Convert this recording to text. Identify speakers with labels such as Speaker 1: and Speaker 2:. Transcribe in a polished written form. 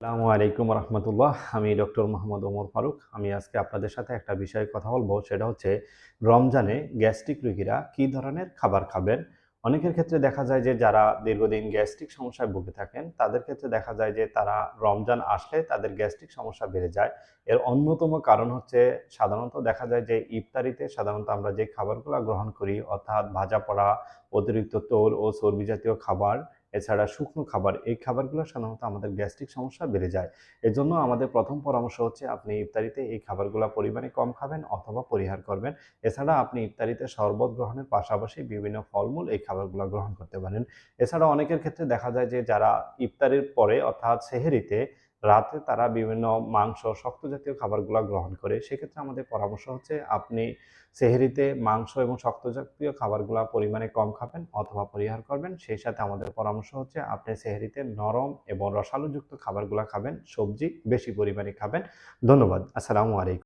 Speaker 1: আসসালামু আলাইকুম রহমতুল্লাহ। আমি ডক্টর মোহাম্মদ ওমর ফারুক। আমি আজকে আপনাদের সাথে একটা বিষয়ে কথা বলবো, সেটা হচ্ছে রমজানে গ্যাস্ট্রিক রোগীরা কী ধরনের খাবার খাবেন। অনেকের ক্ষেত্রে দেখা যায় যে যারা দীর্ঘদিন গ্যাস্ট্রিক সমস্যায় ভুগে থাকেন, তাদের ক্ষেত্রে দেখা যায় যে তারা রমজান আসলে তাদের গ্যাস্ট্রিক সমস্যা বেড়ে যায়। এর অন্যতম কারণ হচ্ছে, সাধারণত দেখা যায় যে ইফতারিতে সাধারণত আমরা যে খাবারগুলো গ্রহণ করি, অর্থাৎ ভাজা পোড়া, অতিরিক্ত তেল ও চর্বি জাতীয় খাবার, এছাড়া শুকনো খাবার, এই খাবারগুলো সাধারণত আমাদের গ্যাস্ট্রিক সমস্যা বেড়ে যায়। এজন্য আমাদের প্রথম পরামর্শ হচ্ছে আপনি ইফতারিতে এই খাবারগুলো পরিমাণে কম খাবেন অথবা পরিহার করবেন। এছাড়া আপনি ইফতারিতে শরবত গ্রহণের পাশাপাশি বিভিন্ন ফলমূল এই খাবারগুলো গ্রহণ করতে পারেন। এছাড়া অনেকের ক্ষেত্রে দেখা যায় যে যারা ইফতারের পরে অর্থাৎ সেহরিতে রাতে তারা বিভিন্ন মাংস, শক্ত জাতীয় খাবারগুলো গ্রহণ করে। সেক্ষেত্রে আমাদের পরামর্শ হচ্ছে আপনি সেহরিতে মাংস এবং শক্ত জাতীয় খাবারগুলা পরিমাণে কম খাবেন অথবা পরিহার করবেন। সেই সাথে আমাদের পরামর্শ হচ্ছে আপনি সেহরিতে নরম এবং রসালোযুক্ত খাবারগুলা খাবেন, সবজি বেশি পরিমাণে খাবেন। ধন্যবাদ। আসসালামু আলাইকুম।